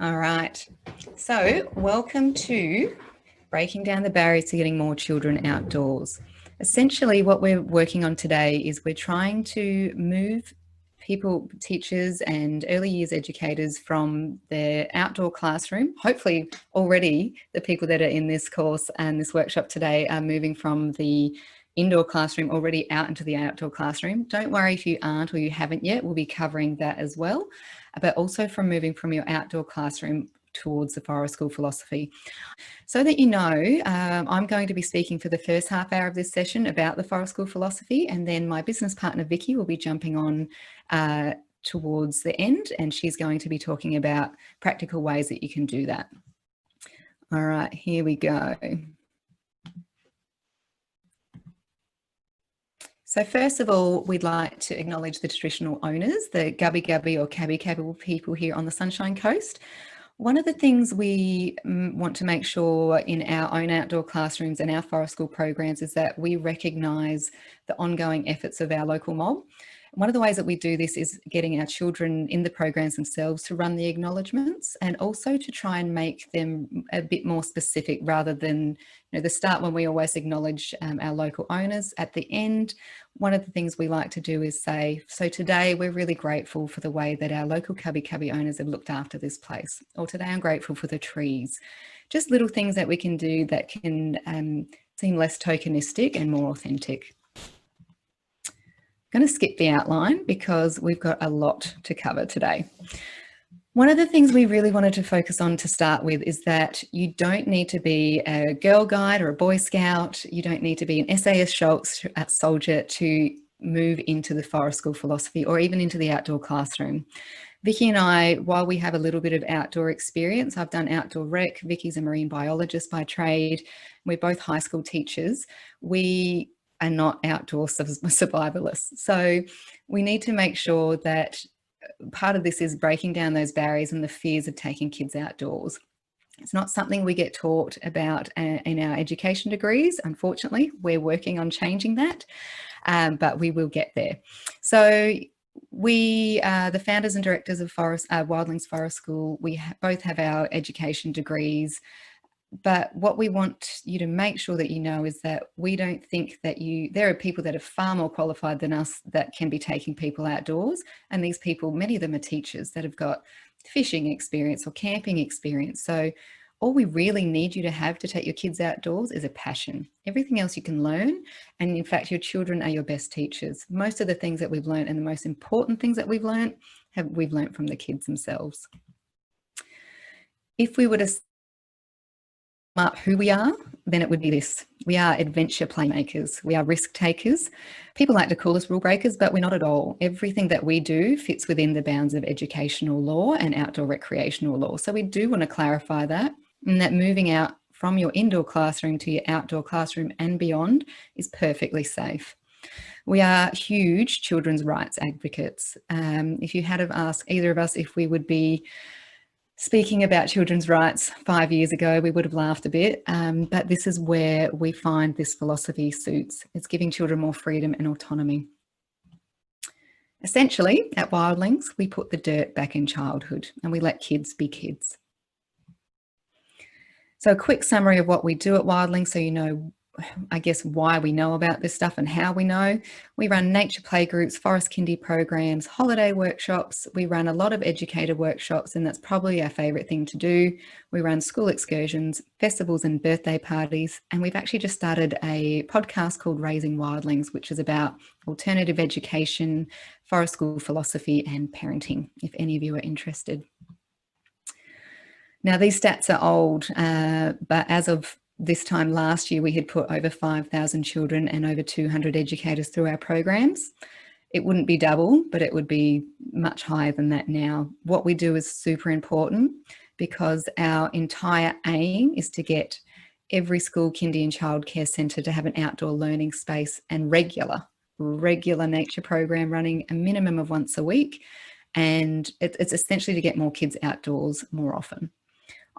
All right. So welcome to Breaking Down the Barriers to Getting More Children Outdoors. Essentially, what we're working on today is we're trying to move people, teachers and early years educators from their outdoor classroom. Hopefully already the people that are in this course and this workshop today are moving from the indoor classroom already out into the outdoor classroom. Don't worry if you aren't or you haven't yet, we'll be covering that as well, but also from moving from your outdoor classroom towards the Forest School philosophy. So that you know, I'm going to be speaking for the first half hour of this session about the Forest School philosophy, and then my business partner Vicci will be jumping on towards the end, and she's going to be talking about practical ways that you can do that. All right, here we go. So first of all, we'd like to acknowledge the traditional owners, the Gubbi Gubbi or Cabbi Cabbi people here on the Sunshine Coast. One of the things we want to make sure in our own outdoor classrooms and our Forest School programs is that we recognise the ongoing efforts of our local mob. One of the ways that we do this is getting our children in the programs themselves to run the acknowledgements, and also to try and make them a bit more specific rather than, the start when we always acknowledge our local owners. At the end, one of the things we like to do is say, so today we're really grateful for the way that our local Cubbi Cubbi owners have looked after this place. Or today I'm grateful for the trees. Just little things that we can do that can seem less tokenistic and more authentic. I'm going to skip the outline because we've got a lot to cover today. One of the things we really wanted to focus on to start with is that you don't need to be a Girl Guide or a Boy Scout. You don't need to be an SAS soldier to move into the Forest School philosophy or even into the outdoor classroom. Vicci and I, while we have a little bit of outdoor experience, I've done outdoor rec, Vicci's a marine biologist by trade, we're both high school teachers, we are not outdoor survivalists. So we need to make sure that part of this is breaking down those barriers and the fears of taking kids outdoors. It's not something we get taught about in our education degrees. Unfortunately, we're working on changing that, but we will get there. So we are the founders and directors of Wildlings Forest School. We both have our education degrees. But what we want you to make sure that you know is that we don't think that there are people that are far more qualified than us that can be taking people outdoors. And these people, many of them are teachers that have got fishing experience or camping experience. So all we really need you to have to take your kids outdoors is a passion. Everything else you can learn. And in fact, your children are your best teachers. Most of the things that we've learned and the most important things that we've learned from the kids themselves. If we were to up who we are, then it would be this. We are adventure playmakers. We are risk takers. People like to call us rule breakers, but we're not at all. Everything that we do fits within the bounds of educational law and outdoor recreational law. So we do want to clarify that, and that moving out from your indoor classroom to your outdoor classroom and beyond is perfectly safe. We are huge children's rights advocates. If you had have asked either of us if we would be speaking about children's rights 5 years ago, we would have laughed a bit, but this is where we find this philosophy suits. It's giving children more freedom and autonomy. Essentially, at Wildlings, we put the dirt back in childhood and we let kids be kids. So a quick summary of what we do at Wildlings, so you know, I guess, why we know about this stuff and how we know. We run nature playgroups, forest kindy programs, holiday workshops. We run a lot of educator workshops, and that's probably our favourite thing to do. We run school excursions, festivals and birthday parties. And we've actually just started a podcast called Raising Wildlings, which is about alternative education, forest school philosophy and parenting, if any of you are interested. Now, these stats are old, but as of this time last year, we had put over 5,000 children and over 200 educators through our programs. It wouldn't be double, but it would be much higher than that now. What we do is super important because our entire aim is to get every school, kindy and childcare centre to have an outdoor learning space and regular nature program running a minimum of once a week. And it's essentially to get more kids outdoors more often.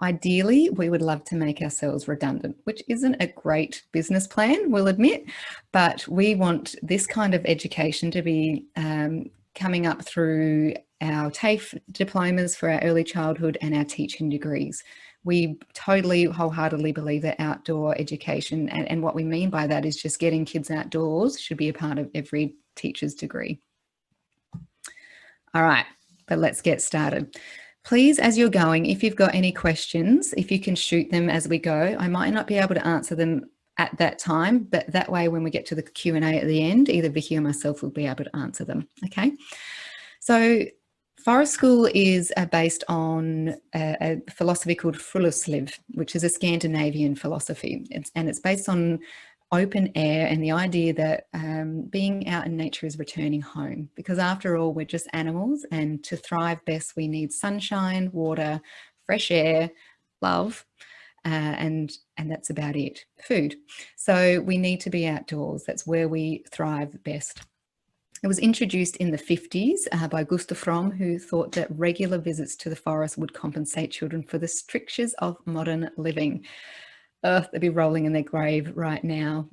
Ideally, we would love to make ourselves redundant, which isn't a great business plan, we'll admit, but we want this kind of education to be coming up through our TAFE diplomas for our early childhood and our teaching degrees. We totally wholeheartedly believe that outdoor education, and what we mean by that is just getting kids outdoors, should be a part of every teacher's degree. All right, but let's get started. Please, as you're going, if you've got any questions, if you can shoot them as we go. I might not be able to answer them at that time, but that way when we get to the Q&A at the end, either Vicci or myself will be able to answer them, okay? So Forest School is based on a philosophy called Friluftsliv, which is a Scandinavian philosophy, and it's based on open air and the idea that being out in nature is returning home, because after all, we're just animals, and to thrive best, we need sunshine, water, fresh air, love, and that's about it. Food. So we need to be outdoors. That's where we thrive best. It was introduced in the 50s by Gustav Fromm, who thought that regular visits to the forest would compensate children for the strictures of modern living. They'd be rolling in their grave right now.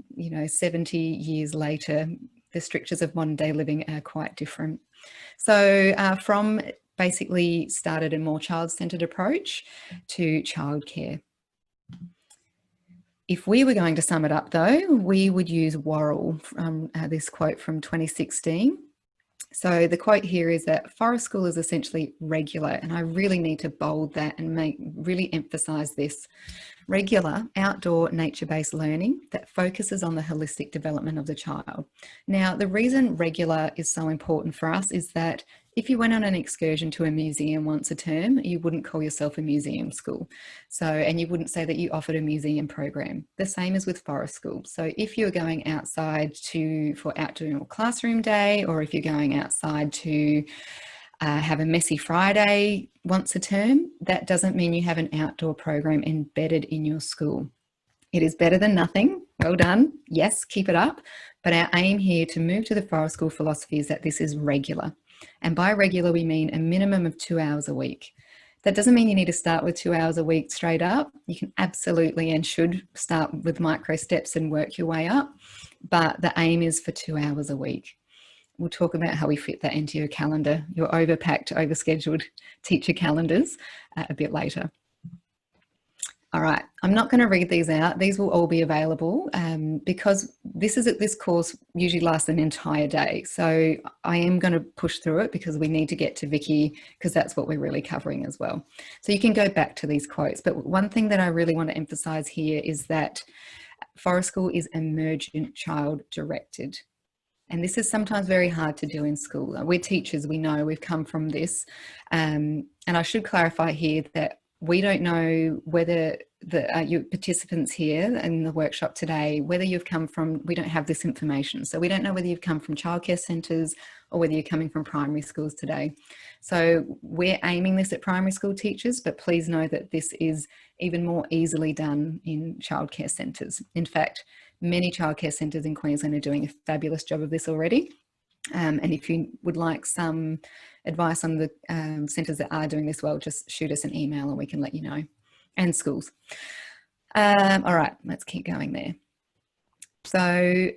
70 years later, the strictures of modern day living are quite different. So Fromm basically started a more child-centered approach to childcare. If we were going to sum it up, though, we would use Worrell from this quote from 2016. So the quote here is that Forest School is essentially regular, and I really need to bold that and really emphasize this. Regular, outdoor, nature-based learning that focuses on the holistic development of the child. Now, the reason regular is so important for us is that if you went on an excursion to a museum once a term, you wouldn't call yourself a museum school. And you wouldn't say that you offered a museum program. The same as with Forest School. So if you're going outside for outdoor classroom day, or if you're going outside to have a messy Friday once a term, that doesn't mean you have an outdoor program embedded in your school. It is better than nothing. Well done. Yes, keep it up. But our aim here to move to the Forest School philosophy is that this is regular. And by regular, we mean a minimum of 2 hours a week. That doesn't mean you need to start with 2 hours a week straight up. You can absolutely and should start with micro steps and work your way up. But the aim is for 2 hours a week. We'll talk about how we fit that into your calendar, your overpacked, overscheduled teacher calendars a bit later. All right, I'm not going to read these out. These will all be available because this course usually lasts an entire day. So I am going to push through it because we need to get to Vicci, because that's what we're really covering as well. So you can go back to these quotes. But one thing that I really want to emphasize here is that Forest School is emergent child directed. And this is sometimes very hard to do in school. We're teachers, we know, we've come from this. And I should clarify here that we don't know whether your participants here in the workshop today, whether you've come from, we don't have this information. So we don't know whether you've come from childcare centres or whether you're coming from primary schools today. So we're aiming this at primary school teachers, but please know that this is even more easily done in childcare centres. In fact, many childcare centres in Queensland are doing a fabulous job of this already. And if you would like some advice on the centres that are doing this well, just shoot us an email and we can let you know. And schools. All right, let's keep going there. So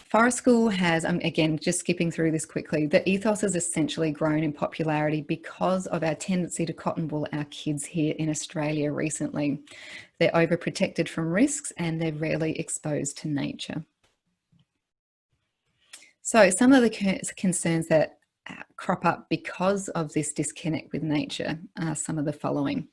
Forest School has, again, just skipping through this quickly, the ethos has essentially grown in popularity because of our tendency to cotton wool our kids here in Australia recently. They're overprotected from risks and they're rarely exposed to nature. So some of the concerns that crop up because of this disconnect with nature are some of the following.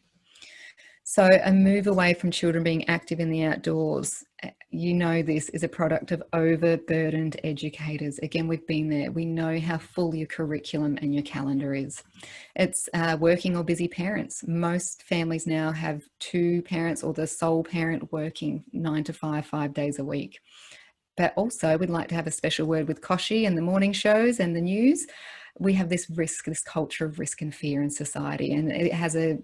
So a move away from children being active in the outdoors, you know, this is a product of overburdened educators. Again, we've been there. We know how full your curriculum and your calendar is. It's working or busy parents. Most families now have two parents or the sole parent working 9 to 5, 5 days a week. But also we'd like to have a special word with Koshi and the morning shows and the news. We have this culture of risk and fear in society, and it has a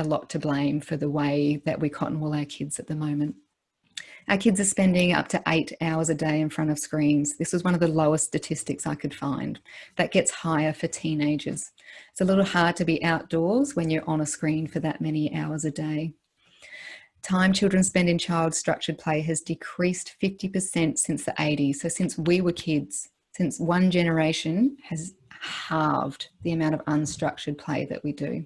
lot to blame for the way that we cotton wool our kids at the moment. Our kids are spending up to 8 hours a day in front of screens. This was one of the lowest statistics I could find. That gets higher for teenagers. It's a little hard to be outdoors when you're on a screen for that many hours a day. Time children spend in child-structured play has decreased 50% since the 80s. So since we were kids, since one generation has halved the amount of unstructured play that we do.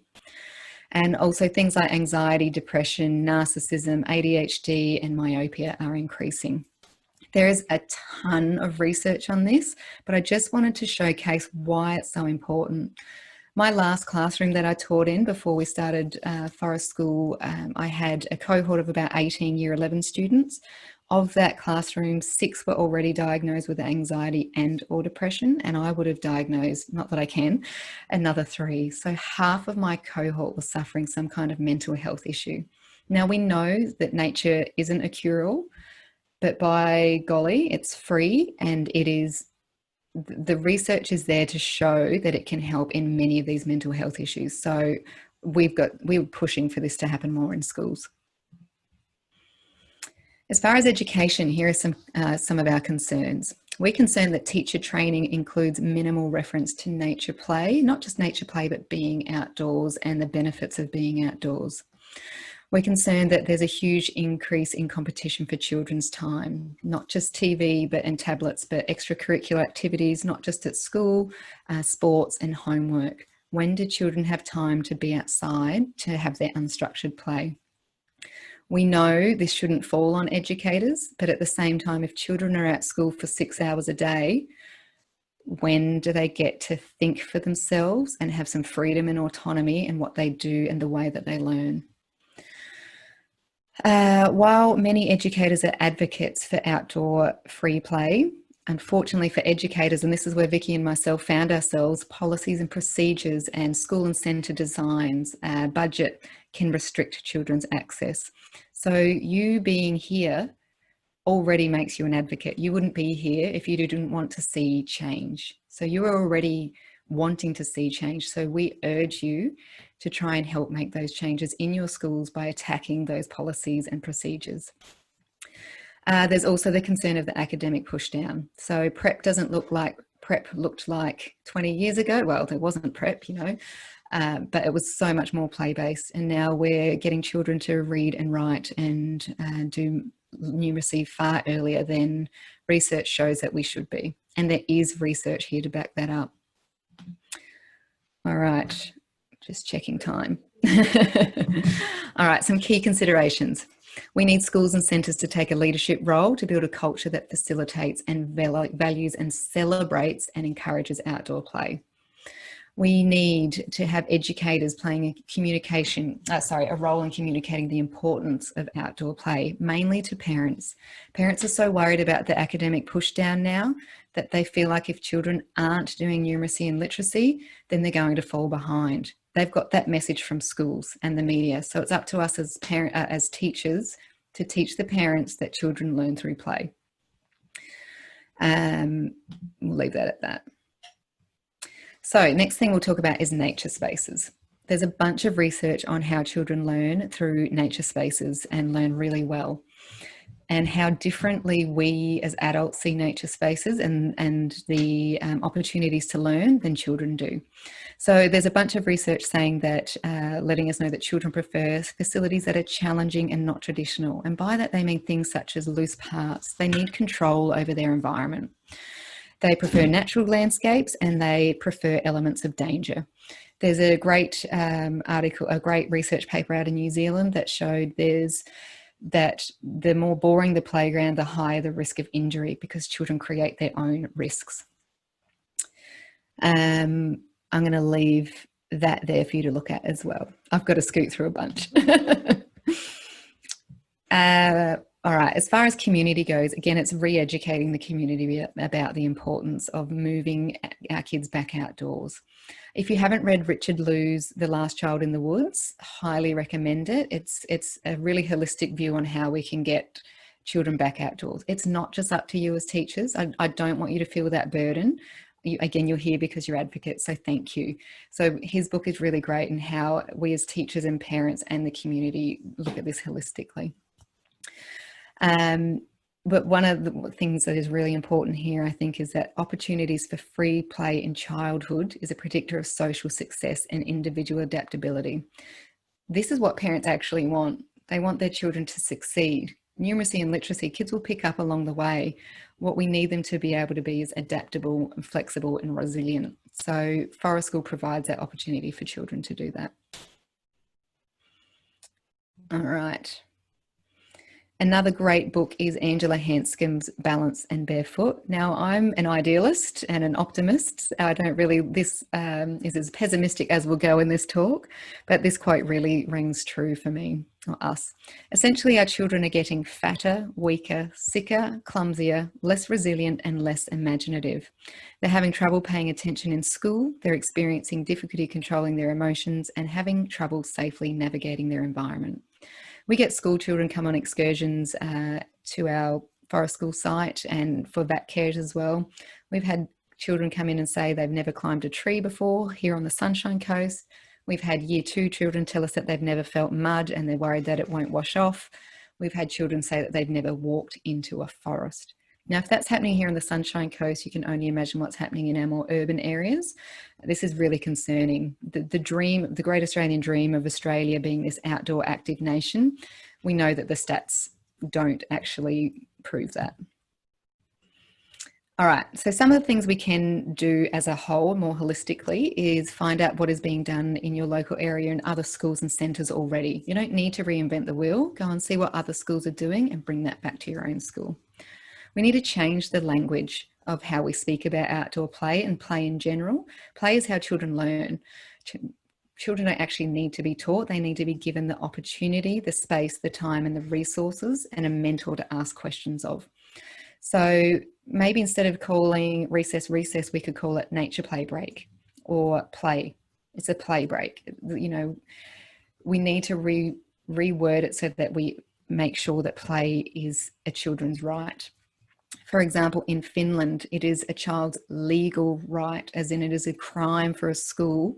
And also things like anxiety, depression, narcissism, ADHD, and myopia are increasing. There is a ton of research on this, but I just wanted to showcase why it's so important. My last classroom that I taught in before we started Forest School, I had a cohort of about 18 Year 11 students. Of that classroom, 6 were already diagnosed with anxiety and or depression, and I would have diagnosed, not that I can, another 3. So half of my cohort was suffering some kind of mental health issue. Now we know that nature isn't a cure-all, but by golly, it's free, and it is, the research is there to show that it can help in many of these mental health issues. So we're pushing for this to happen more in schools. As far as education, here are some of our concerns. We're concerned that teacher training includes minimal reference to nature play, not just nature play, but being outdoors and the benefits of being outdoors. We're concerned that there's a huge increase in competition for children's time, not just TV and tablets, but extracurricular activities, not just at school, sports and homework. When do children have time to be outside to have their unstructured play? We know this shouldn't fall on educators, but at the same time, if children are at school for 6 hours a day, when do they get to think for themselves and have some freedom and autonomy in what they do and the way that they learn? While many educators are advocates for outdoor free play, unfortunately for educators, and this is where Vicci and myself found ourselves, policies and procedures and school and centre designs, budget can restrict children's access. So you being here already makes you an advocate. You wouldn't be here if you didn't want to see change. So you are already wanting to see change. So we urge you to try and help make those changes in your schools by attacking those policies and procedures. There's also the concern of the academic push down. So prep doesn't look like prep looked like 20 years ago. Well, there wasn't prep, you know, but it was so much more play-based. And now we're getting children to read and write and do numeracy far earlier than research shows that we should be. And there is research here to back that up. All right, just checking time. All right, some key considerations. We need schools and centres to take a leadership role to build a culture that facilitates and values and celebrates and encourages outdoor play. We need to have educators playing a role in communicating the importance of outdoor play, mainly to parents. Parents are so worried about the academic push down now that they feel like if children aren't doing numeracy and literacy, then they're going to fall behind. They've got that message from schools and the media. So it's up to us as teachers to teach the parents that children learn through play. We'll leave that at that. So next thing we'll talk about is nature spaces. There's a bunch of research on how children learn through nature spaces and learn really well, and how differently we as adults see nature spaces and the opportunities to learn than children do. So there's a bunch of research saying that, letting us know that children prefer facilities that are challenging and not traditional. And by that, they mean things such as loose parts. They need control over their environment. They prefer natural landscapes and they prefer elements of danger. There's a great a great research paper out in New Zealand that showed that the more boring the playground, the higher the risk of injury, because children create their own risks. I'm going to leave that there for you to look at as well. I've got to scoot through a bunch. All right, as far as community goes, again, it's re-educating the community about the importance of moving our kids back outdoors. If you haven't read Richard Lou's The Last Child in the Woods, highly recommend it. It's a really holistic view on how we can get children back outdoors. It's not just up to you as teachers. I don't want you to feel that burden. Again, you're here because you're advocates, so thank you. So his book is really great, and how we as teachers and parents and the community look at this holistically. But one of the things that is really important here, I think, is that opportunities for free play in childhood is a predictor of social success and individual adaptability. This is what parents actually want. They want their children to succeed. numeracy and literacy, kids will pick up along the way. What we need them to be able to be is adaptable and flexible and resilient. So Forest School provides that opportunity for children to do that. All right. Another great book is Angela Hanscom's Balance and Barefoot. Now, I'm an idealist and an optimist. I don't really, this is as pessimistic as we'll go in this talk, but this quote really rings true for me, or us. Essentially, our children are getting fatter, weaker, sicker, clumsier, less resilient, and less imaginative. They're having trouble paying attention in school. They're experiencing difficulty controlling their emotions and having trouble safely navigating their environment. We get school children come on excursions to our Forest School site and for VAC cares as well. We've had children come in and say they've never climbed a tree before here on the Sunshine Coast. We've had Year 2 children tell us that they've never felt mud and they're worried that it won't wash off. We've had children say that they've never walked into a forest. Now, if that's happening here on the Sunshine Coast, you can only imagine what's happening in our more urban areas. This is really concerning. The dream, the great Australian dream of Australia being this outdoor active nation, we know that the stats don't actually prove that. All right, so some of the things we can do as a whole, more holistically, is find out what is being done in your local area and other schools and centres already. You don't need to reinvent the wheel. Go and see what other schools are doing and bring that back to your own school. We need to change the language of how we speak about outdoor play and play in general. Play is how children learn. Children don't actually need to be taught. They need to be given the opportunity, the space, the time and the resources and a mentor to ask questions of. So maybe instead of calling recess, we could call it nature play break or play. It's a play break. You know, we need to reword it so that we make sure that play is a children's right. For example, in Finland, it is a child's legal right, as in it is a crime for a school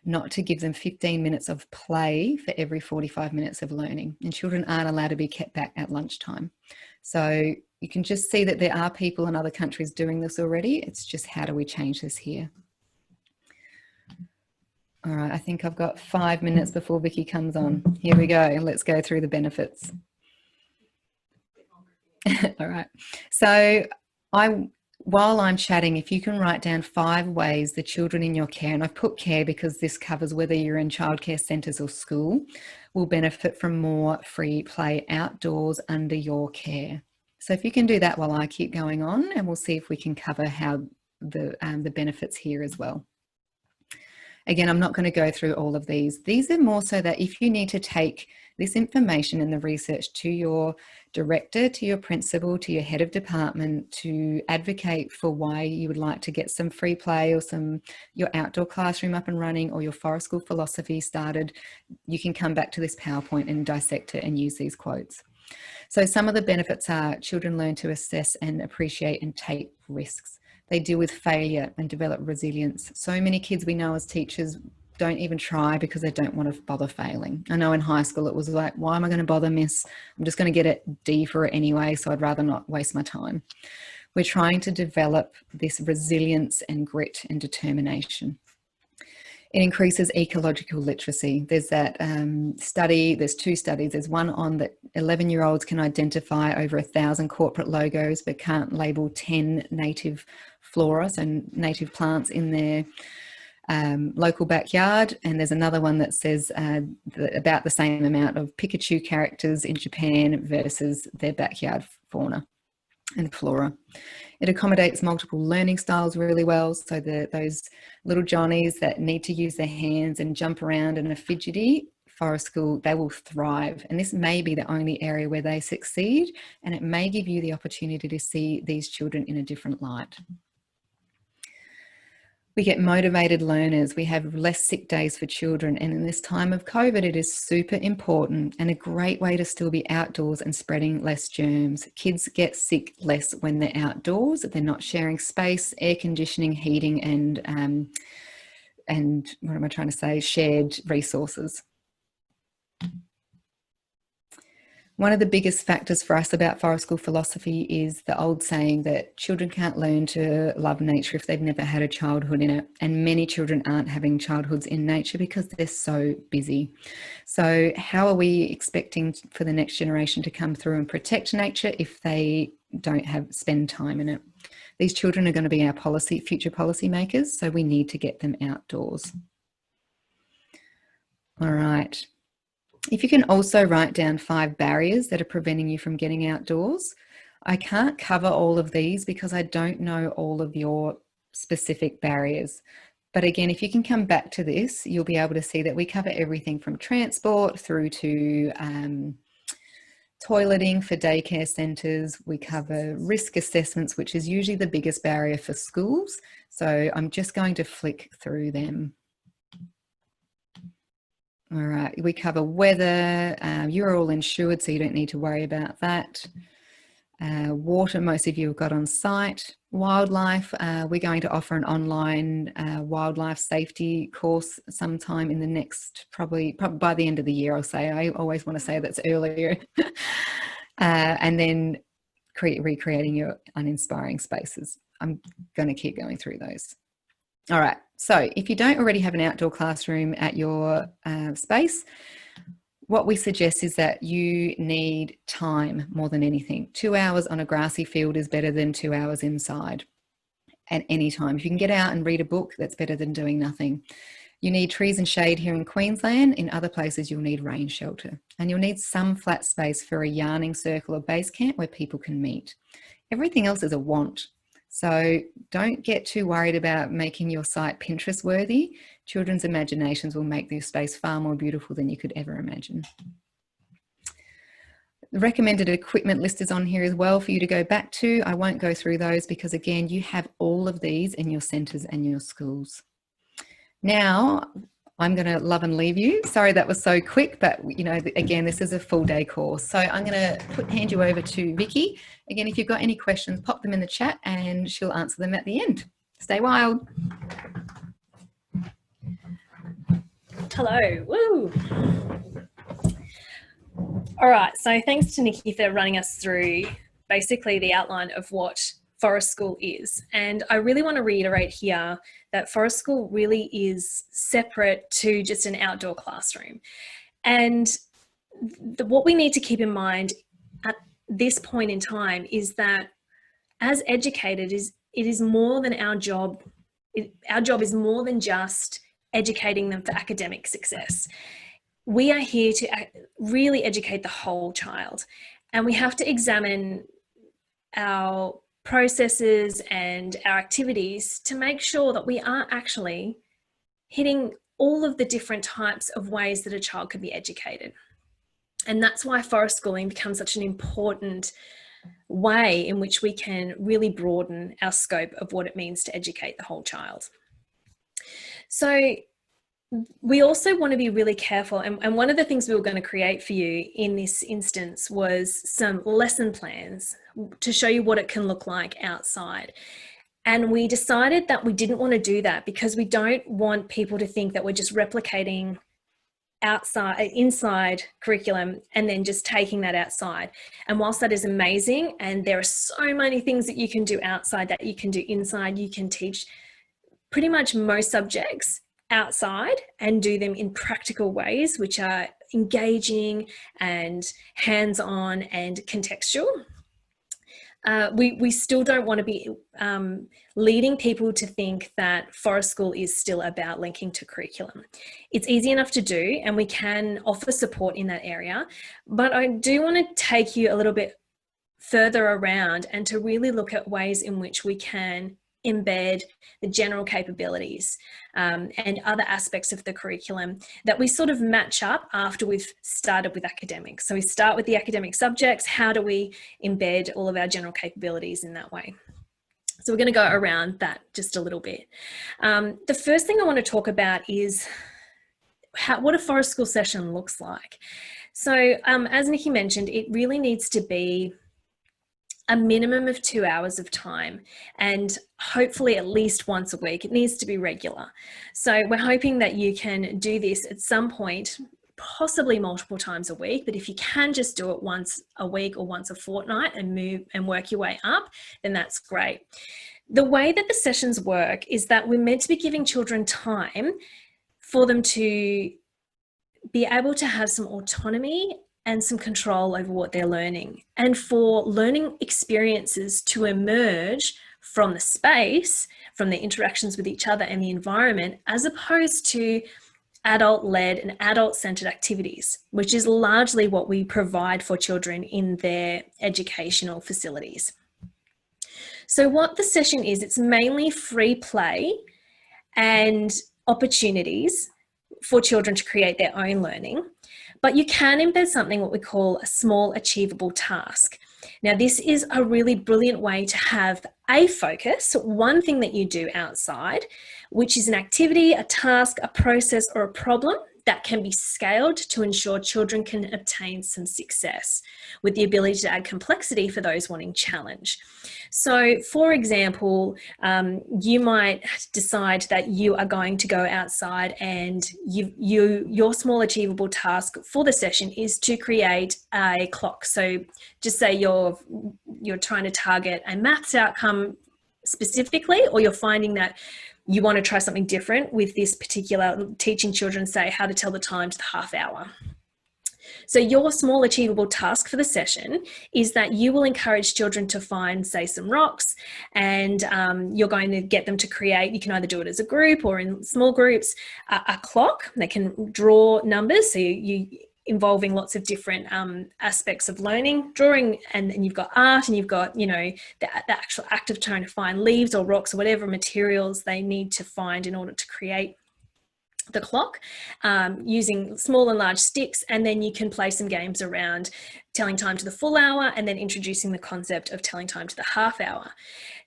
not to give them 15 minutes of play for every 45 minutes of learning. And children aren't allowed to be kept back at lunchtime. So you can just see that there are people in other countries doing this already. It's just how do we change this here? All right, I think I've got 5 minutes before Vicki comes on. Here we go. Let's go through the benefits. All right. So while I'm chatting, if you can write down 5 ways the children in your care, and I've put care because this covers whether you're in childcare centres or school, will benefit from more free play outdoors under your care. So if you can do that while I keep going on, and we'll see if we can cover how the benefits here as well. Again, I'm not going to go through all of these. These are more so that if you need to take this information and the research to your director, to your principal, to your head of department to advocate for why you would like to get some free play or your outdoor classroom up and running or your Forest School philosophy started, you can come back to this PowerPoint and dissect it and use these quotes. So some of the benefits are children learn to assess and appreciate and take risks. They deal with failure and develop resilience. So many kids we know as teachers don't even try because they don't want to bother failing. I know in high school it was like, why am I going to bother, miss? I'm just going to get a D for it anyway, so I'd rather not waste my time. We're trying to develop this resilience and grit and determination. It increases ecological literacy. There's that study, there's 2 studies. There's one on that 11-year-olds can identify over 1,000 corporate logos but can't label 10 native flora, so native plants in their local backyard. And there's another one that says about the same amount of Pikachu characters in Japan versus their backyard fauna and flora. It accommodates multiple learning styles really well. So those little Johnnies that need to use their hands and jump around and are fidgety, Forest School, they will thrive. And this may be the only area where they succeed, and it may give you the opportunity to see these children in a different light. We get motivated learners. We have less sick days for children. And in this time of COVID, it is super important and a great way to still be outdoors and spreading less germs. Kids get sick less when they're outdoors. They're not sharing space, air conditioning, heating, and what am I trying to say? Shared resources. One of the biggest factors for us about forest school philosophy is the old saying that children can't learn to love nature if they've never had a childhood in it. And many children aren't having childhoods in nature because they're so busy. So how are we expecting for the next generation to come through and protect nature if they don't spend time in it? These children are going to be our future policy makers, so we need to get them outdoors. All right. If you can also write down 5 barriers that are preventing you from getting outdoors. I can't cover all of these because I don't know all of your specific barriers. But again, if you can come back to this, you'll be able to see that we cover everything from transport through to toileting for daycare centres. We cover risk assessments, which is usually the biggest barrier for schools. So I'm just going to flick through them. All right, we cover weather. You're all insured, so you don't need to worry about that. Water, most of you have got on site. Wildlife, we're going to offer an online wildlife safety course sometime in the next, probably by the end of the year, I'll say. I always want to say that's earlier. And then recreating your uninspiring spaces. I'm going to keep going through those. All right, so if you don't already have an outdoor classroom at your space, what we suggest is that you need time more than anything. 2 hours on a grassy field is better than 2 hours inside at any time. If you can get out and read a book, that's better than doing nothing. You need trees and shade here in Queensland. In other places, you'll need rain shelter. And you'll need some flat space for a yarning circle or base camp where people can meet. Everything else is a want. So don't get too worried about making your site Pinterest worthy. Children's imaginations will make this space far more beautiful than you could ever imagine. The recommended equipment list is on here as well for you to go back to. I won't go through those because again, you have all of these in your centres and your schools. Now, I'm going to love and leave you. Sorry that was so quick, but you know, again, this is a full day course. So I'm going to hand you over to Vicci. Again, if you've got any questions, pop them in the chat and she'll answer them at the end. Stay wild. Hello. Woo. All right. So thanks to Nicki for running us through basically the outline of what Forest School is. And I really want to reiterate here that Forest School really is separate to just an outdoor classroom. And what we need to keep in mind at this point in time is that as educators, it is more than our job. Our job is more than just educating them for academic success. We are here to really educate the whole child. And we have to examine our processes and our activities to make sure that we are actually hitting all of the different types of ways that a child can be educated. And that's why forest schooling becomes such an important way in which we can really broaden our scope of what it means to educate the whole child. So we also want to be really careful, and one of the things we were going to create for you in this instance was some lesson plans to show you what it can look like outside. And we decided that we didn't want to do that because we don't want people to think that we're just replicating inside curriculum and then just taking that outside. And whilst that is amazing, and there are so many things that you can do outside that you can do inside, you can teach pretty much most subjects outside and do them in practical ways, which are engaging and hands-on and contextual. We still don't want to be leading people to think that forest school is still about linking to curriculum. It's easy enough to do, and we can offer support in that area, but I do want to take you a little bit further around and to really look at ways in which we can embed the general capabilities and other aspects of the curriculum that we sort of match up after we've started with academics. So we start with the academic subjects. How do we embed all of our general capabilities in that way? So we're going to go around that just a little bit. The first thing I want to talk about is what a forest school session looks like. So as Nicki mentioned, it really needs to be a minimum of 2 hours of time, and hopefully at least once a week. It needs to be regular. So we're hoping that you can do this at some point possibly multiple times a week, but if you can just do it once a week or once a fortnight and move and work your way up, then that's great. The way that the sessions work is that we're meant to be giving children time for them to be able to have some autonomy and some control over what they're learning, and for learning experiences to emerge from the space, from the interactions with each other and the environment, as opposed to adult-led and adult-centered activities, which is largely what we provide for children in their educational facilities. So what the session is, it's mainly free play and opportunities for children to create their own learning, but you can embed something what we call a small achievable task. Now, this is a really brilliant way to have a focus, one thing that you do outside, which is an activity, a task, a process, or a problem that can be scaled to ensure children can obtain some success, with the ability to add complexity for those wanting challenge. So, for example, you might decide that you are going to go outside, and your small achievable task for the session is to create a clock. So just say you're trying to target a maths outcome specifically, or you're finding that you want to try something different with this particular, teaching children, say, how to tell the time to the half hour. So your small achievable task for the session is that you will encourage children to find, say, some rocks, and you're going to get them to create, you can either do it as a group or in small groups, a clock. They can draw numbers, so you involving lots of different aspects of learning, drawing, and you've got art, and you've got, you know, the actual act of trying to find leaves or rocks or whatever materials they need to find in order to create the clock, using small and large sticks. And then you can play some games around telling time to the full hour, and then introducing the concept of telling time to the half hour.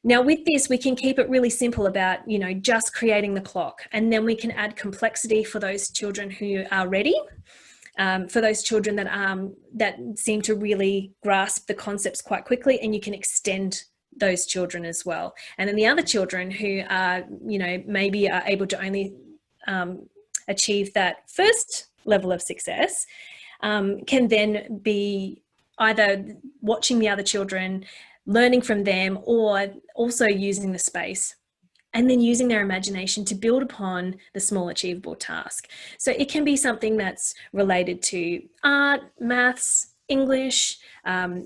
Now with this, we can keep it really simple about, you know, just creating the clock, and then we can add complexity for those children who are ready. For those children that seem to really grasp the concepts quite quickly, and you can extend those children as well. And then the other children who are, you know, maybe are able to only achieve that first level of success, can then be either watching the other children, learning from them, or also using the space, and then using their imagination to build upon the small achievable task. So it can be something that's related to art, maths, English,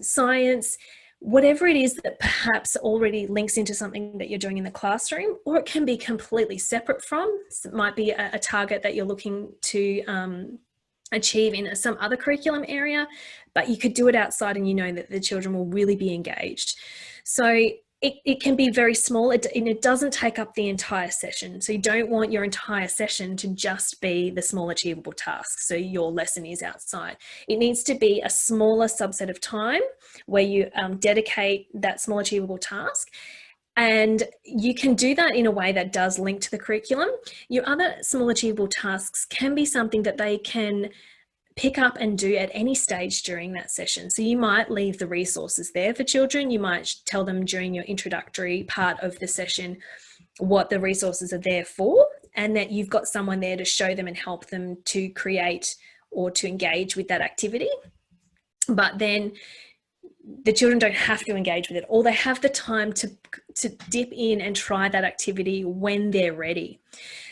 science, whatever it is that perhaps already links into something that you're doing in the classroom, or it can be completely separate from. So it might be a target that you're looking to achieve in some other curriculum area, but you could do it outside, and you know that the children will really be engaged. So it can be very small, and it doesn't take up the entire session. So you don't want your entire session to just be the small achievable task, so your lesson is outside. It needs to be a smaller subset of time where you dedicate that small achievable task. And you can do that in a way that does link to the curriculum. Your other small achievable tasks can be something that they can pick up and do at any stage during that session. So you might leave the resources there for children. You might tell them during your introductory part of the session what the resources are there for, and that you've got someone there to show them and help them to create or to engage with that activity. But then the children don't have to engage with it, or they have the time to dip in and try that activity when they're ready.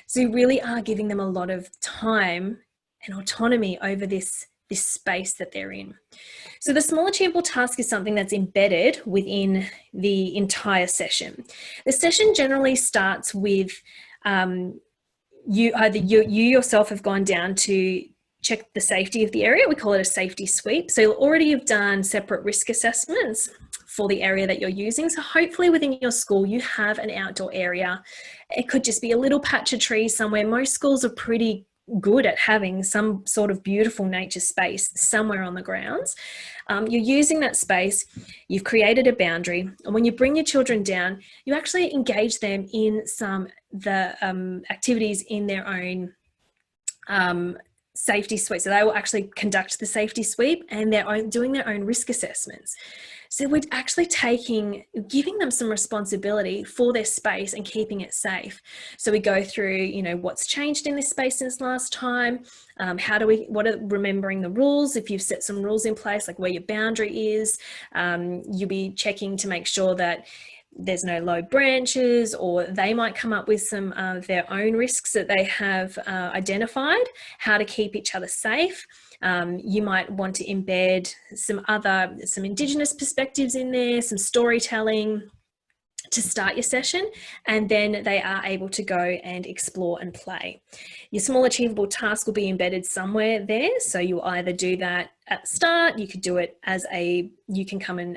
So you really are giving them a lot of time and autonomy over this space that they're in. So the small achievable task is something that's embedded within the entire session. The session generally starts with you yourself have gone down to check the safety of the area. We call it a safety sweep. So already you've done separate risk assessments for the area that you're using. So hopefully within your school you have an outdoor area. It could just be a little patch of trees somewhere. Most schools are pretty good at having some sort of beautiful nature space somewhere on the grounds. You're using that space, you've created a boundary, and when you bring your children down, you actually engage them in the activities in their own safety sweep. So they will actually conduct the safety sweep, and they're doing their own risk assessments. So we're actually giving them some responsibility for their space and keeping it safe. So we go through, what's changed in this space since last time. Remembering the rules. If you've set some rules in place, like where your boundary is, you'll be checking to make sure that there's no low branches, or they might come up with some of their own risks that they have identified, how to keep each other safe. You might want to embed some Indigenous perspectives in there, some storytelling to start your session, and then they are able to go and explore and play. Your small achievable task will be embedded somewhere there. So you'll either do that at the start, you could do it you can come and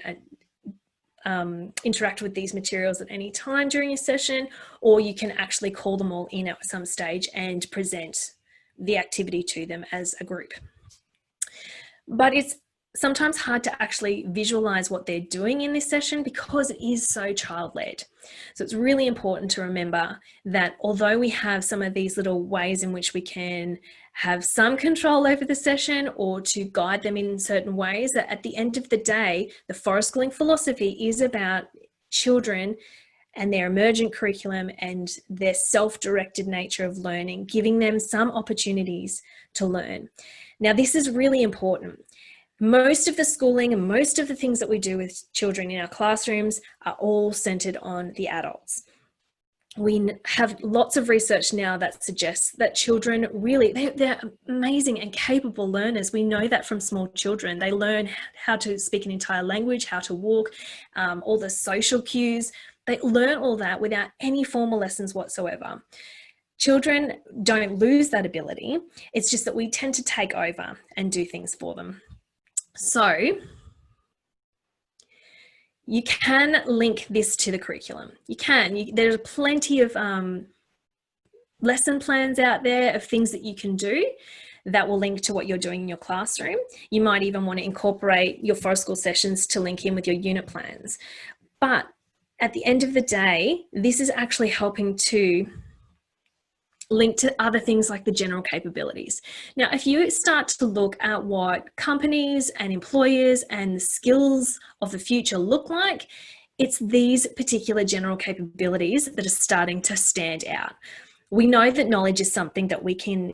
interact with these materials at any time during your session, or you can actually call them all in at some stage and present the activity to them as a group. But it's sometimes hard to actually visualize what they're doing in this session because it is so child-led. So it's really important to remember that although we have some of these little ways in which we can have some control over the session or to guide them in certain ways, that at the end of the day, the forest schooling philosophy is about children and their emergent curriculum and their self-directed nature of learning, giving them some opportunities to learn. Now, this is really important. Most of the schooling and most of the things that we do with children in our classrooms are all centered on the adults. We have lots of research now that suggests that children really, they're amazing and capable learners. We know that from small children. They learn how to speak an entire language, how to walk, all the social cues. They learn all that without any formal lessons whatsoever. Children don't lose that ability. It's just that we tend to take over and do things for them. So you can link this to the curriculum. You can. There's plenty of lesson plans out there of things that you can do that will link to what you're doing in your classroom. You might even want to incorporate your forest school sessions to link in with your unit plans. But at the end of the day, this is actually helping to link to other things like the general capabilities. Now, if you start to look at what companies and employers and the skills of the future look like, it's these particular general capabilities that are starting to stand out. We know that knowledge is something that we can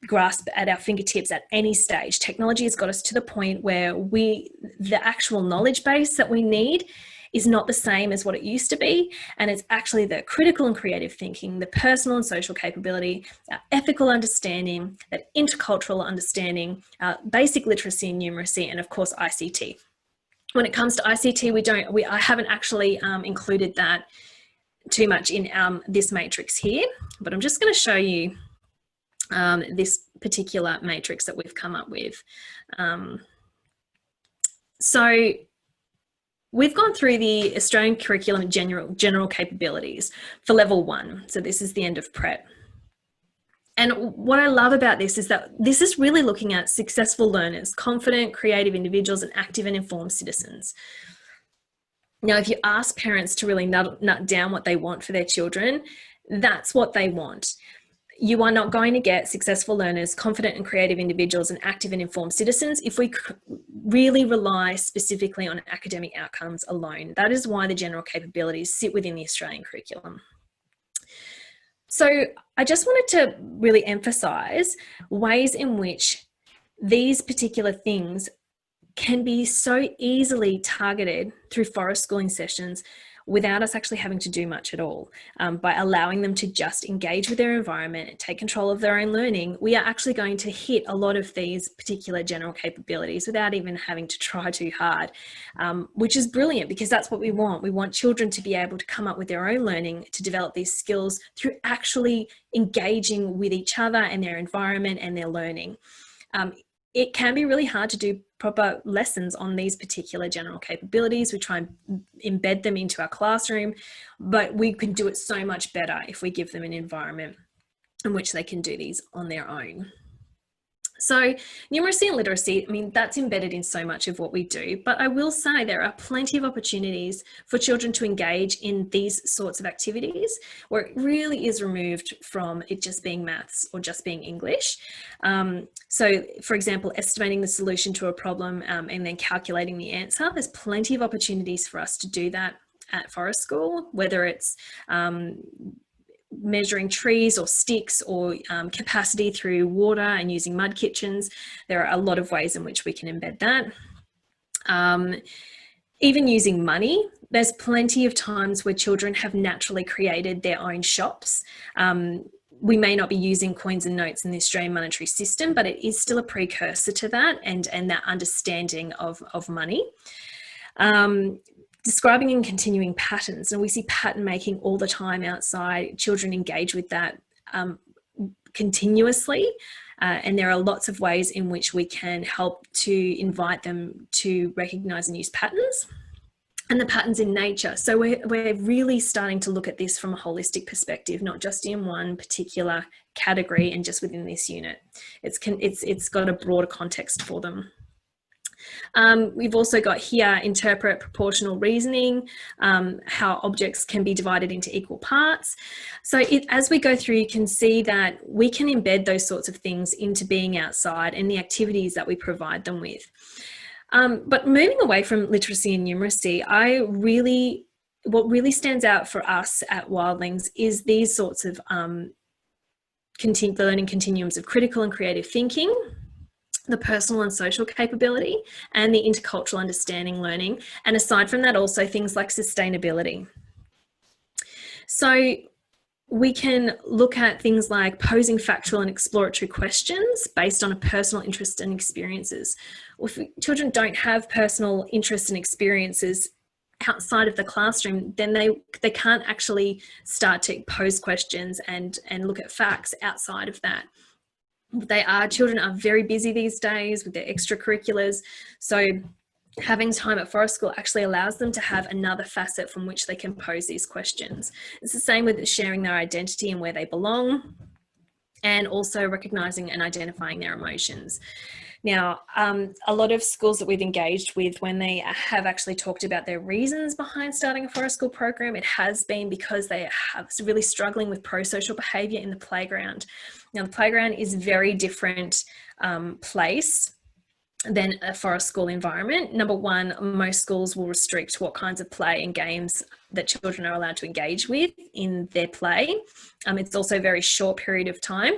grasp at our fingertips at any stage. Technology has got us to the point where the actual knowledge base that we need is not the same as what it used to be. And it's actually the critical and creative thinking, the personal and social capability, ethical understanding, that intercultural understanding, basic literacy and numeracy, and of course, ICT. When it comes to ICT, I haven't actually included that too much in this matrix here, but I'm just going to show you this particular matrix that we've come up with. So we've gone through the Australian curriculum general capabilities for level 1. So this is the end of prep. And what I love about this is that this is really looking at successful learners, confident, creative individuals, and active and informed citizens. Now, if you ask parents to really nut down what they want for their children, that's what they want. You are not going to get successful learners, confident and creative individuals, and active and informed citizens if we really rely specifically on academic outcomes alone. That is why the general capabilities sit within the Australian curriculum. So I just wanted to really emphasize ways in which these particular things can be so easily targeted through forest schooling sessions without us actually having to do much at all. By allowing them to just engage with their environment and take control of their own learning, we are actually going to hit a lot of these particular general capabilities without even having to try too hard, which is brilliant because that's what we want. We want children to be able to come up with their own learning, to develop these skills through actually engaging with each other and their environment and their learning. It can be really hard to do proper lessons on these particular general capabilities. We try and embed them into our classroom, but we can do it so much better if we give them an environment in which they can do these on their own. So numeracy and literacy, I mean, that's embedded in so much of what we do, but I will say there are plenty of opportunities for children to engage in these sorts of activities where it really is removed from it just being maths or just being English. So for example, estimating the solution to a problem and then calculating the answer, there's plenty of opportunities for us to do that at Forest School, whether it's measuring trees or sticks or capacity through water and using mud kitchens. There are a lot of ways in which we can embed that. Even using money, there's plenty of times where children have naturally created their own shops. We may not be using coins and notes in the Australian monetary system, but it is still a precursor to that and that understanding of money. Describing and continuing patterns, and we see pattern making all the time outside. Children engage with that continuously, and there are lots of ways in which we can help to invite them to recognise and use patterns and the patterns in nature. So we're really starting to look at this from a holistic perspective, not just in one particular category and just within this unit. It's got a broader context for them. We've also got here interpret proportional reasoning, how objects can be divided into equal parts. So as we go through, you can see that we can embed those sorts of things into being outside and the activities that we provide them with. But moving away from literacy and numeracy, what really stands out for us at Wildlings is these sorts of learning continuums of critical and creative thinking, the personal and social capability, and the intercultural understanding learning. And aside from that, also things like sustainability. So we can look at things like posing factual and exploratory questions based on a personal interest and experiences. If children don't have personal interests and experiences outside of the classroom, then they can't actually start to pose questions and look at facts outside of that. Children are very busy these days with their extracurriculars. So having time at Forest School actually allows them to have another facet from which they can pose these questions. It's the same with sharing their identity and where they belong, and also recognising and identifying their emotions. Now, a lot of schools that we've engaged with, when they have actually talked about their reasons behind starting a Forest School program, it has been because they are really struggling with pro-social behaviour in the playground. Now, the playground is a very different place than a Forest School environment. Number one, most schools will restrict what kinds of play and games that children are allowed to engage with in their play. It's also a very short period of time.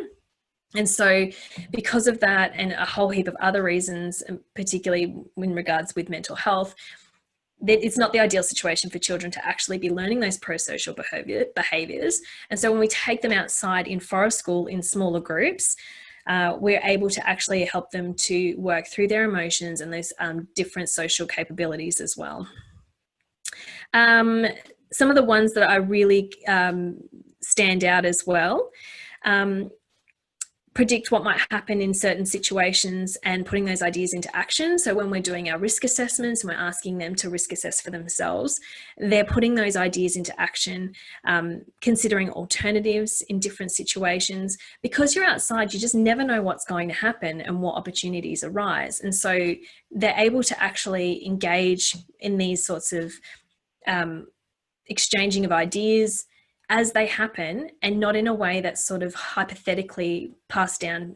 And so because of that and a whole heap of other reasons, particularly in regards with mental health, it's not the ideal situation for children to actually be learning those pro-social behaviours. And so when we take them outside in Forest School in smaller groups, we're able to actually help them to work through their emotions and those different social capabilities as well. Some of the ones that I really stand out as well, predict what might happen in certain situations and putting those ideas into action. So when we're doing our risk assessments and we're asking them to risk assess for themselves, they're putting those ideas into action, considering alternatives in different situations. Because you're outside, you just never know what's going to happen and what opportunities arise. And so they're able to actually engage in these sorts of exchanging of ideas as they happen, and not in a way that's sort of hypothetically passed down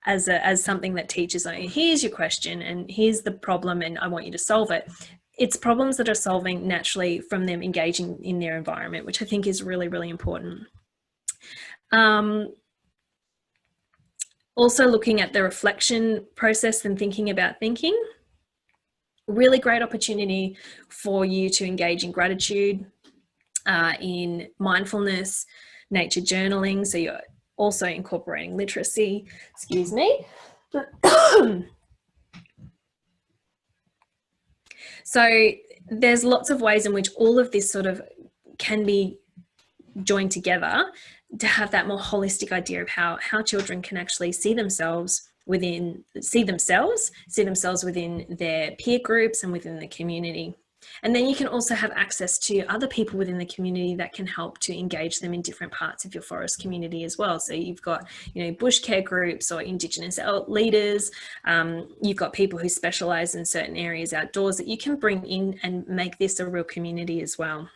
as something that teachers are, here's your question and here's the problem and I want you to solve it. It's problems that are solving naturally from them engaging in their environment, which I think is really, really important. Also looking at the reflection process and thinking about thinking. Really great opportunity for you to engage in gratitude, in mindfulness, nature journaling. So you're also incorporating literacy, excuse me. So there's lots of ways in which all of this sort of can be joined together to have that more holistic idea of how children can actually see themselves within their peer groups and within the community. And then you can also have access to other people within the community that can help to engage them in different parts of your forest community as well. So you've got, bush care groups or Indigenous leaders. You've got people who specialise in certain areas outdoors that you can bring in and make this a real community as well.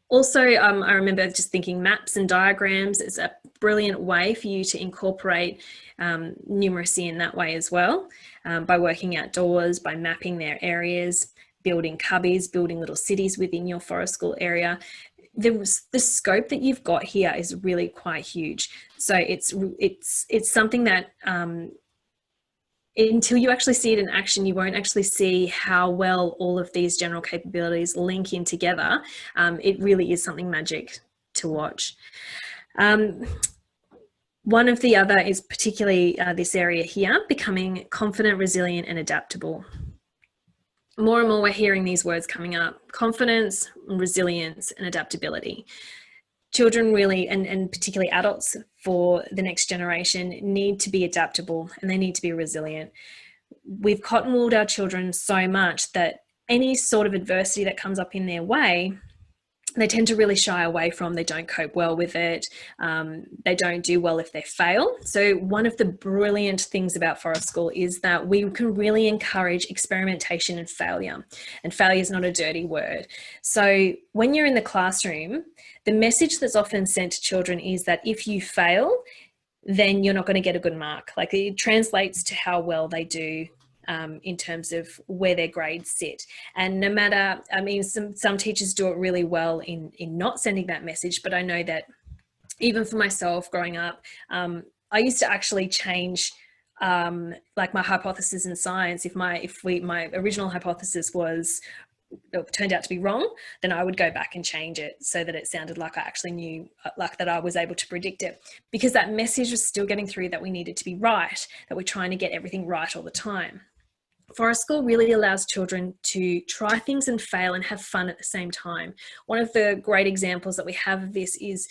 Also, I remember just thinking maps and diagrams is a brilliant way for you to incorporate numeracy in that way as well, by working outdoors, by mapping their areas, building cubbies, building little cities within your forest school area. The scope that you've got here is really quite huge. So it's something that until you actually see it in action, you won't actually see how well all of these general capabilities link in together. It really is something magic to watch. One of the other is particularly this area here, becoming confident, resilient, and adaptable. More and more we're hearing these words coming up: confidence, resilience, and adaptability. Children really, and particularly adults for the next generation, need to be adaptable and they need to be resilient. We've cotton-wooled our children so much that any sort of adversity that comes up in their way, they tend to really shy away from. They don't cope well with it. They don't do well if they fail. So one of the brilliant things about forest school is that we can really encourage experimentation and failure. And failure is not a dirty word. So when you're in the classroom, the message that's often sent to children is that if you fail, then you're not going to get a good mark. Like, it translates to how well they do in terms of where their grades sit. And no matter, I mean, some teachers do it really well in not sending that message, but I know that even for myself growing up, I used to actually change like my hypothesis in science. If my original hypothesis was turned out to be wrong, then I would go back and change it so that it sounded like I actually knew, like that I was able to predict it, because that message was still getting through that we needed to be right, that we're trying to get everything right all the time. Forest school really allows children to try things and fail and have fun at the same time. One of the great examples that we have of this is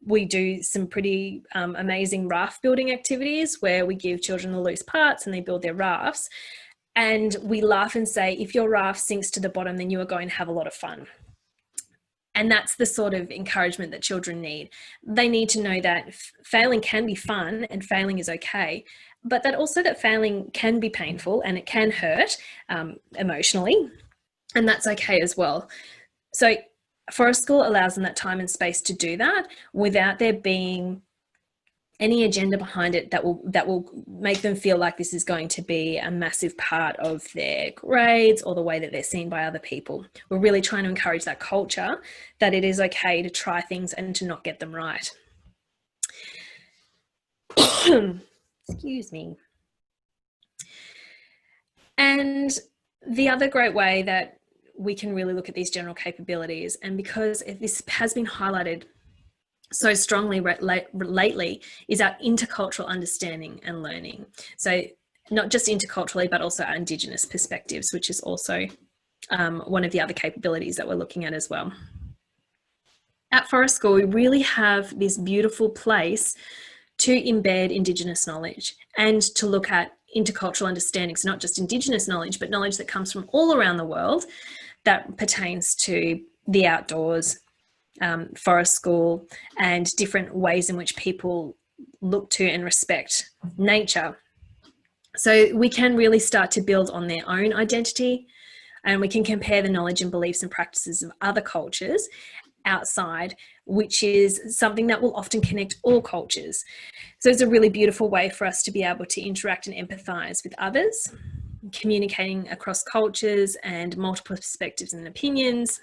we do some pretty amazing raft building activities where we give children the loose parts and they build their rafts. And we laugh and say, if your raft sinks to the bottom, then you are going to have a lot of fun. And that's the sort of encouragement that children need. They need to know that failing can be fun and failing is okay, but that also that failing can be painful and it can hurt emotionally, and that's okay as well. So forest school allows them that time and space to do that without there being any agenda behind it that will make them feel like this is going to be a massive part of their grades or the way that they're seen by other people. We're really trying to encourage that culture that it is okay to try things and to not get them right. Excuse me. And the other great way that we can really look at these general capabilities, and because this has been highlighted so strongly lately, is our intercultural understanding and learning. So not just interculturally, but also our Indigenous perspectives, which is also one of the other capabilities that we're looking at as well. At Forest School, we really have this beautiful place to embed Indigenous knowledge and to look at intercultural understandings, not just Indigenous knowledge, but knowledge that comes from all around the world that pertains to the outdoors, forest school, and different ways in which people look to and respect nature. So we can really start to build on their own identity, and we can compare the knowledge and beliefs and practices of other cultures outside, which is something that will often connect all cultures. So it's a really beautiful way for us to be able to interact and empathize with others, communicating across cultures and multiple perspectives and opinions,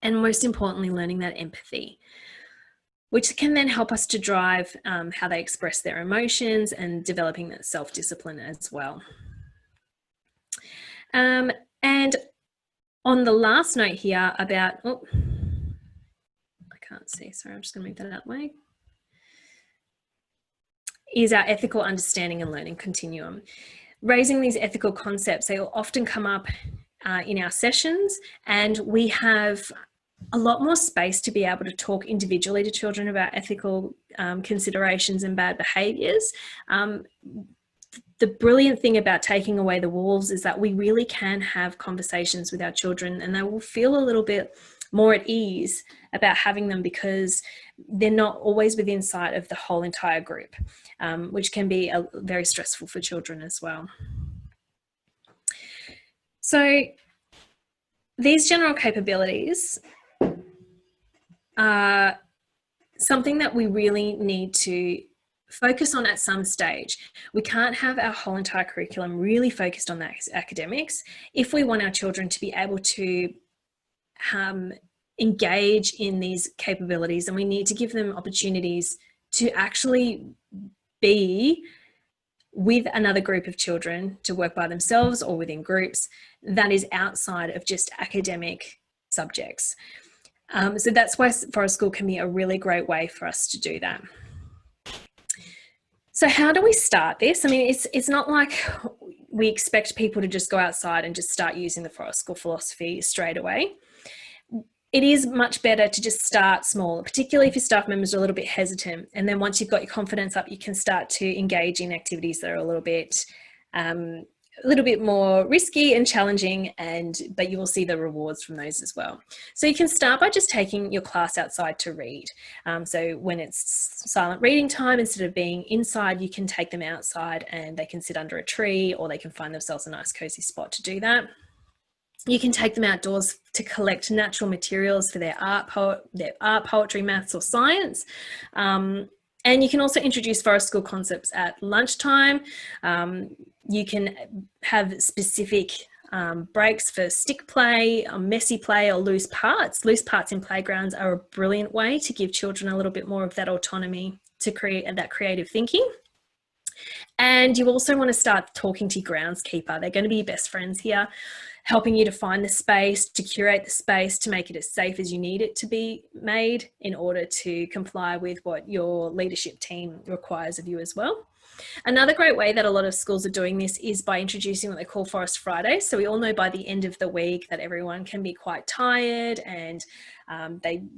and most importantly, learning that empathy, which can then help us to drive how they express their emotions and developing that self-discipline as well. And on the last note here about, I can't see, sorry, I'm just gonna move that out of the way, is our ethical understanding and learning continuum. Raising these ethical concepts, they will often come up in our sessions, and we have a lot more space to be able to talk individually to children about ethical considerations and bad behaviours. the brilliant thing about taking away the walls is that we really can have conversations with our children, and they will feel a little bit more at ease about having them, because they're not always within sight of the whole entire group, which can be very stressful for children as well. So these general capabilities are something that we really need to focus on at some stage. We can't have our whole entire curriculum really focused on that academics if we want our children to be able to engage in these capabilities, and we need to give them opportunities to actually be with another group of children, to work by themselves or within groups that is outside of just academic subjects. So that's why Forest School can be a really great way for us to do that. So how do we start this? I mean, it's not like we expect people to just go outside and just start using the Forest School philosophy straight away. It is much better to just start small, particularly if your staff members are a little bit hesitant. And then once you've got your confidence up, you can start to engage in activities that are a little bit more risky and challenging, but you will see the rewards from those as well. So you can start by just taking your class outside to read. So when it's silent reading time, instead of being inside, you can take them outside and they can sit under a tree, or they can find themselves a nice cozy spot to do that. You can take them outdoors to collect natural materials for their art, poetry, maths or science. And you can also introduce Forest School concepts at lunchtime. You can have specific breaks for stick play, messy play, or loose parts. Loose parts in playgrounds are a brilliant way to give children a little bit more of that autonomy to create that creative thinking. And you also want to start talking to your groundskeeper. They're going to be your best friends here, helping you to find the space, to curate the space, to make it as safe as you need it to be made in order to comply with what your leadership team requires of you as well. Another great way that a lot of schools are doing this is by introducing what they call Forest Fridays. So we all know by the end of the week that everyone can be quite tired, and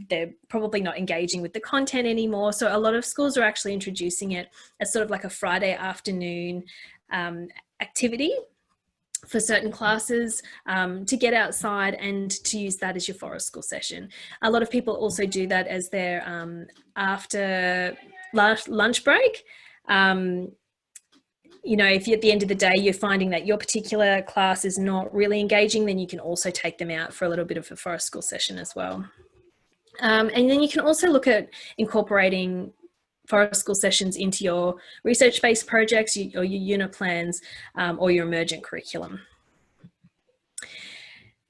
they're probably not engaging with the content anymore. So a lot of schools are actually introducing it as sort of like a Friday afternoon activity for certain classes, to get outside and to use that as your Forest School session. A lot of people also do that as their after lunch break. You know, if at the end of the day you're finding that your particular class is not really engaging, then you can also take them out for a little bit of a Forest School session as well. And then you can also look at incorporating Forest School sessions into your research-based projects, or your unit plans, or your emergent curriculum.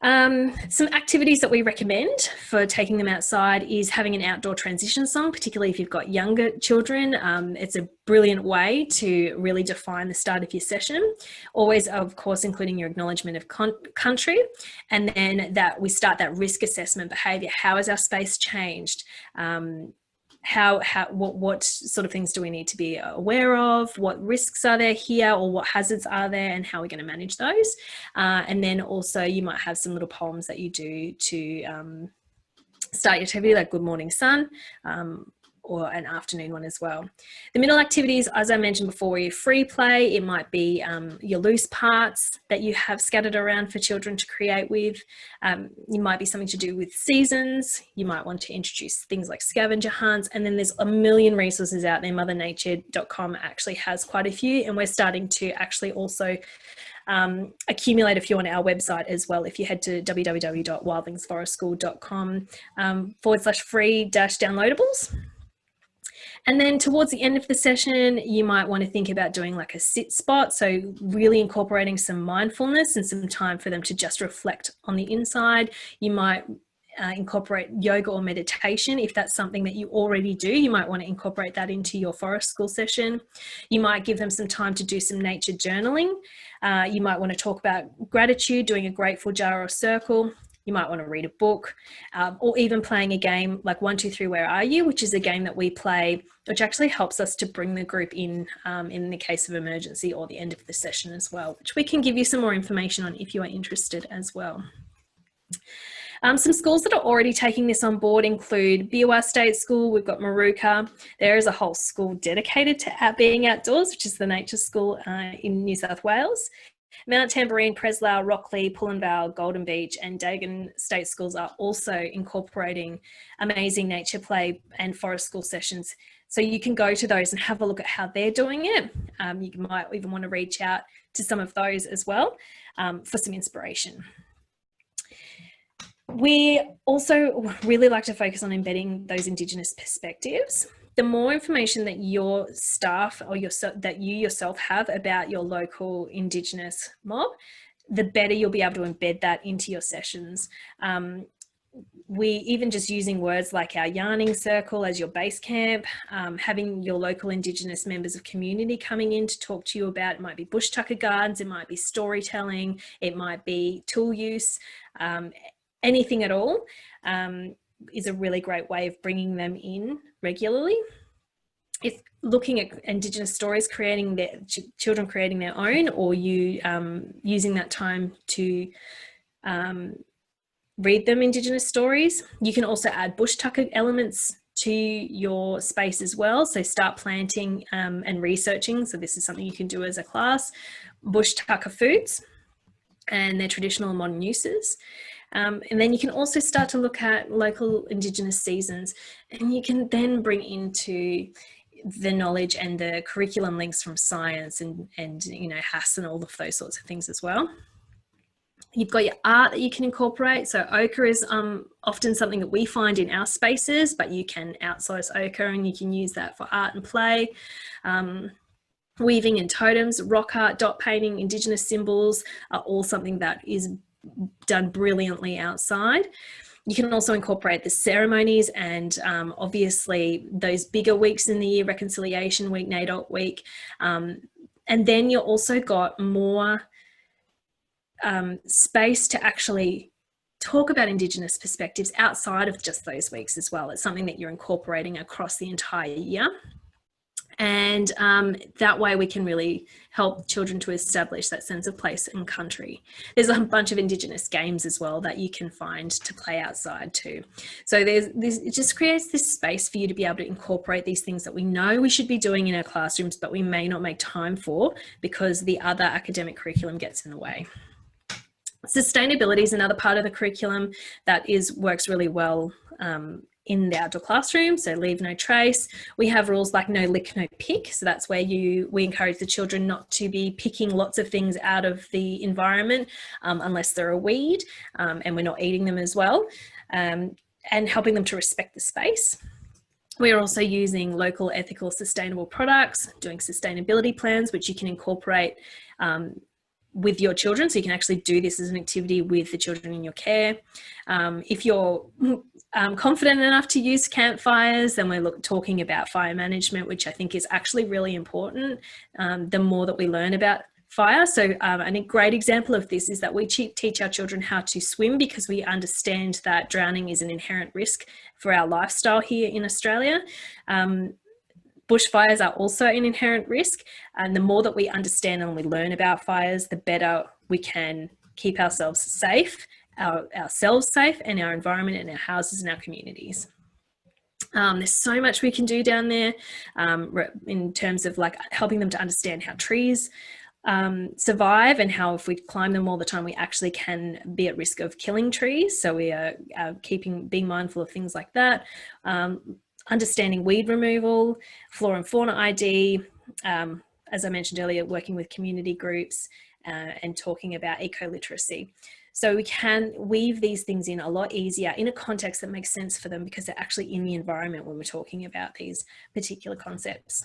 Some activities that we recommend for taking them outside is having an outdoor transition song, particularly if you've got younger children. It's a brilliant way to really define the start of your session. Always, of course, including your acknowledgement of country, and then that we start that risk assessment behaviour. How has our space changed? What sort of things do we need to be aware of? What risks are there here, or what hazards are there, and how are we going to manage those? And then also you might have some little poems that you do to start your activity, like Good Morning Sun, or an afternoon one as well. The middle activities, as I mentioned before, your free play. It might be your loose parts that you have scattered around for children to create with. You might be something to do with seasons. You might want to introduce things like scavenger hunts. And then there's a million resources out there. mothernature.com actually has quite a few, and we're starting to actually also accumulate a few on our website as well. If you head to www.wildlingsforestschool.com/free-downloadables. And then towards the end of the session, you might want to think about doing like a sit spot. So really incorporating some mindfulness and some time for them to just reflect on the inside. You might incorporate yoga or meditation. If that's something that you already do, you might want to incorporate that into your Forest School session. You might give them some time to do some nature journaling. You might want to talk about gratitude, doing a grateful jar or circle. You might want to read a book, or even playing a game like 1, 2, 3, Where Are You?, which is a game that we play, which actually helps us to bring the group in the case of emergency or the end of the session as well, which we can give you some more information on if you are interested as well. Some schools that are already taking this on board include Biwa State School, we've got Maruka. There is a whole school dedicated to being outdoors, which is the nature school in New South Wales. Mount Tamborine, Preslau, Rockley, Pullenvale, Golden Beach and Dagon State Schools are also incorporating amazing nature play and forest school sessions. So you can go to those and have a look at how they're doing it. You might even want to reach out to some of those as well for some inspiration. We also really like to focus on embedding those Indigenous perspectives. The more information that your staff or that you yourself have about your local Indigenous mob, the better you'll be able to embed that into your sessions. We even just using words like our yarning circle as your base camp, having your local Indigenous members of community coming in to talk to you about, it might be bush tucker gardens, it might be storytelling, it might be tool use, anything at all is a really great way of bringing them in regularly. If looking at Indigenous stories, creating their children creating their own, or you using that time to read them Indigenous stories. You can also add bush tucker elements to your space as well. So start planting and researching. So this is something you can do as a class. Bush tucker foods and their traditional and modern uses. And then you can also start to look at local Indigenous seasons, and you can then bring into the knowledge and the curriculum links from science and you know, HASS and all of those sorts of things as well. You've got your art that you can incorporate. So ochre is often something that we find in our spaces, but you can outsource ochre and you can use that for art and play. Weaving and totems, rock art, dot painting, Indigenous symbols are all something that is done brilliantly outside. You can also incorporate the ceremonies and obviously those bigger weeks in the year, Reconciliation Week, NAIDOC Week. And then you've also got more space to actually talk about Indigenous perspectives outside of just those weeks as well. It's something that you're incorporating across the entire year. And that way we can really help children to establish that sense of place and country. There's a bunch of Indigenous games as well that you can find to play outside too. So it just creates this space for you to be able to incorporate these things that we know we should be doing in our classrooms, but we may not make time for because the other academic curriculum gets in the way. Sustainability is another part of the curriculum that works really well in the outdoor classroom. So leave no trace. We have rules like no lick, no pick. So that's where we encourage the children not to be picking lots of things out of the environment unless they're a weed, and we're not eating them as well, and helping them to respect the space. We're also using local, ethical, sustainable products, doing sustainability plans, which you can incorporate with your children. So you can actually do this as an activity with the children in your care. If you're confident enough to use campfires, then we're talking about fire management, which I think is actually really important the more that we learn about fire. So a great example of this is that we teach our children how to swim because we understand that drowning is an inherent risk for our lifestyle here in Australia. Bushfires are also an inherent risk, and the more that we understand and we learn about fires, the better we can keep ourselves safe, ourselves safe, and our environment and our houses and our communities. There's so much we can do down there in terms of like helping them to understand how trees survive and how if we climb them all the time, we actually can be at risk of killing trees. So we are being mindful of things like that. Understanding weed removal, flora and fauna ID, as I mentioned earlier, working with community groups and talking about eco-literacy. So we can weave these things in a lot easier in a context that makes sense for them because they're actually in the environment when we're talking about these particular concepts.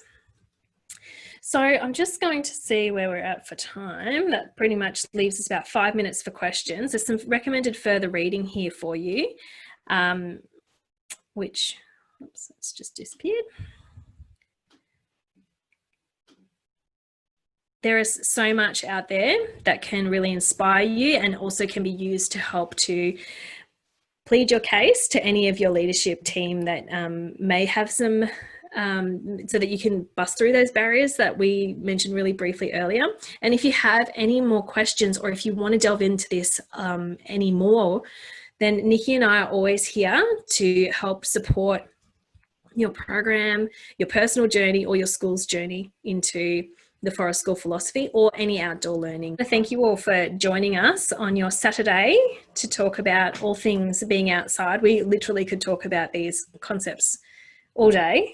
So I'm just going to see where we're at for time. That pretty much leaves us about 5 minutes for questions. There's some recommended further reading here for you, which... Oops, it's just disappeared. There is so much out there that can really inspire you and also can be used to help to plead your case to any of your leadership team that may have some, so that you can bust through those barriers that we mentioned really briefly earlier. And if you have any more questions or if you want to delve into this any more, then Nicki and I are always here to help support your program, your personal journey, or your school's journey into the forest school philosophy or any outdoor learning. Thank you all for joining us on your Saturday to talk about all things being outside. We literally could talk about these concepts all day.